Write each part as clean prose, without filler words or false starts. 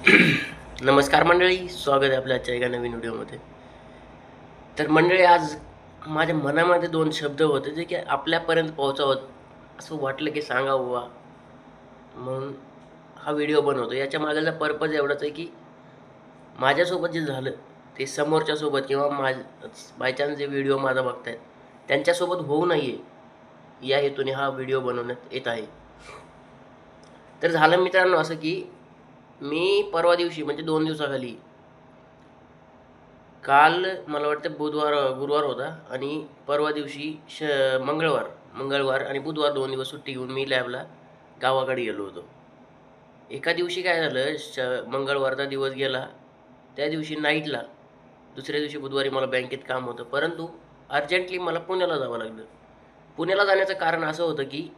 नमस्कार मंडळी, स्वागत आहे आपल्या आजच्या एका नवीन व्हिडिओमध्ये. तर मंडळी, आज माझ्या मनामध्ये दोन शब्द होते जे की आपल्यापर्यंत पोहोचावं असं वाटलं की सांगावं बुवा, म्हणून हा व्हिडिओ बनवतो. याच्या मागचा पर्पज एवढाच आहे की माझ्यासोबत जे झालं ते समोरच्यासोबत किंवा बाय चान्स जे व्हिडिओ माझा बघतायत त्यांच्यासोबत होऊ नये या हेतूने हा व्हिडिओ बनवण्यात येत आहे. तर झालं मित्रांनो असं की मी परवा दिवशी म्हणजे 2 दिवसाखाली काल मला वाटतं गुरुवार होता आणि परवा दिवशी मंगळवार आणि बुधवार 2 दिवस सुट्टी घेऊन मी लॅबला गावाकडे गेलो होतो. एका दिवशी काय झालं, मंगळवारचा दिवस गेला. त्या दिवशी नाईटला दुसऱ्या दिवशी बुधवारी मला बँकेत काम होतं. परंतु अर्जंटली मला पुण्याला जावं लागलं. पुण्याला जाण्याचं कारण असं होतं की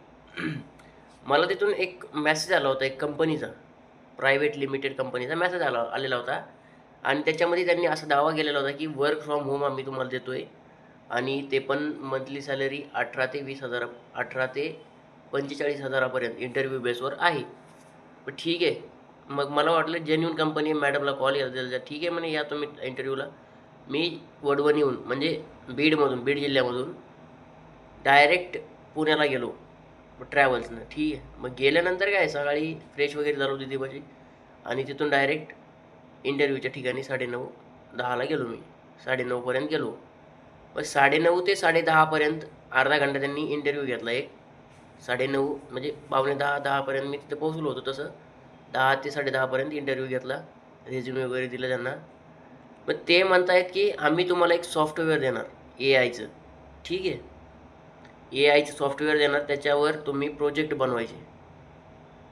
मला तिथून एक मेसेज आला होता, एक कंपनीचा, प्रायव्हेट लिमिटेड कंपनीचा मेसेज आलेला होता आणि त्याच्यामध्ये त्यांनी असा दावा केलेला होता की वर्क फ्रॉम होम आम्ही तुम्हाला देतोय आणि ते पण मंथली सॅलरी 18 ते 45,000 इंटरव्ह्यू बेसवर आहे. पण ठीक आहे. मग मला वाटलं जेन्युइन कंपनी आहे, मॅडमला कॉल केला त्याला, ठीक आहे म्हणे या तुम्ही इंटरव्ह्यूला. मी वडवणीहून म्हणजे बीड जिल्ह्यामधून डायरेक्ट पुण्याला गेलो ट्रॅव्हल्सनं. ठीक आहे. मग गेल्यानंतर काय सकाळी फ्रेश वगैरे झालो तिथे आणि तिथून डायरेक्ट इंटरव्ह्यूच्या ठिकाणी 9:30-10ला गेलो मी. 9:30पर्यंत गेलो. मग 9:30 ते 10:30पर्यंत अर्धा घंटा त्यांनी इंटरव्ह्यू घेतला एक. 9:30 म्हणजे 9:45-10पर्यंत मी तिथे पोहोचलो होतो. तसं 10 ते 10:30पर्यंत इंटरव्ह्यू घेतला. रेझ्युमे वगैरे दिला त्यांना. मग ते म्हणतायत की आम्ही तुम्हाला एक सॉफ्टवेअर देणार AIचं. ठीक आहे. AIचं सॉफ्टवेअर देणार, त्याच्यावर तुम्ही प्रोजेक्ट बनवायचे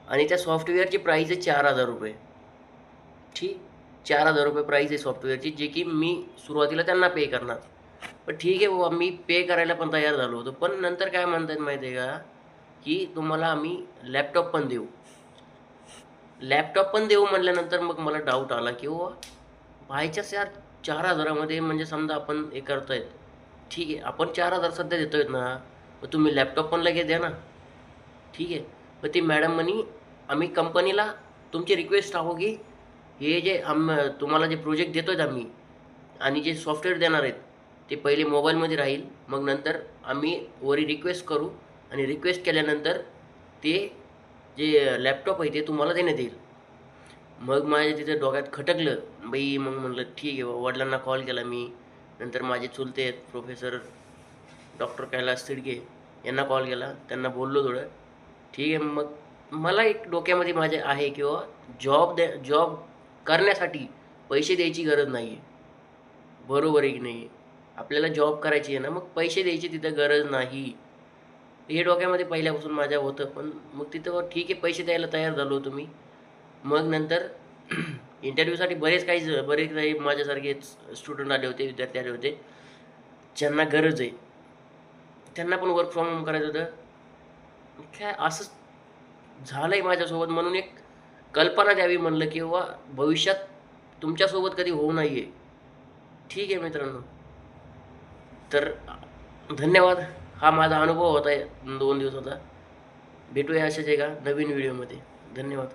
आणि त्या सॉफ्टवेअरची प्राईस आहे ₹4,000. ठीक. ₹4,000 प्राईस आहे सॉफ्टवेअरची, जे की मी सुरुवातीला त्यांना पे करणार. पण ठीक आहे बाबा, मी पे करायला पण तयार झालो होतो. पण नंतर काय म्हणतात माहिती आहे का, की तुम्हाला आम्ही लॅपटॉप पण देऊ. लॅपटॉप पण देऊ म्हटल्यानंतर मग मला डाऊट आला की बाबा बायचान्स यार 4,000मध्ये म्हणजे समजा आपण हे करतायत, ठीक आहे, आपण 4,000 सध्या देतोय ना, मग तुम्ही लॅपटॉप पण लगेच द्या ना. ठीक आहे. मग ती मॅडम म्हणे आम्ही कंपनीला तुमची रिक्वेस्ट टाकू की हे जे तुम्हाला जे प्रोजेक्ट देतोय आम्ही आणि जे सॉफ्टवेअर देणार आहेत ते पहिले मोबाईलमध्ये राहील, मग नंतर आम्ही वरी रिक्वेस्ट करू आणि रिक्वेस्ट केल्यानंतर ते जे लॅपटॉप आहे ते तुम्हाला देण्यात येईल. मग माझ्या तिथे डोक्यात खटकलं बाई. मग म्हणलं ठीक आहे. वडिलांना कॉल केला मी. नंतर माझे चुलते आहेत प्रोफेसर डॉक्टर कैलास तिडके यांना कॉल केला. त्यांना बोललो थोडं. ठीक आहे. मग मला एक डोक्यामध्ये माझ्या आहे किंवा जॉब करण्यासाठी पैसे द्यायची गरज नाही आहे. बरोबर आहे की नाही? आपल्याला जॉब करायची आहे ना, मग पैसे द्यायची तिथं गरज नाही. हे डोक्यामध्ये पहिल्यापासून माझ्या होतं. पण मग तिथं ठीक आहे, पैसे द्यायला तयार झालो होतो मी. मग नंतर इंटरव्ह्यूसाठी बरेच काही माझ्यासारखेच स्टुडंट आले होते, विद्यार्थी आले होते, ज्यांना गरज आहे. त्यांना पण वर्क फ्रॉम होम करायचं होतं. काय असंच झालं आहे माझ्यासोबत, म्हणून एक कल्पना द्यावी म्हणलं की बाबा भविष्यात तुमच्यासोबत कधी होऊ नये. ठीक आहे मित्रांनो. तर धन्यवाद. हा माझा अनुभव होता 2 दिवसाचा. भेटूया अशाच एका नवीन व्हिडिओमध्ये. धन्यवाद.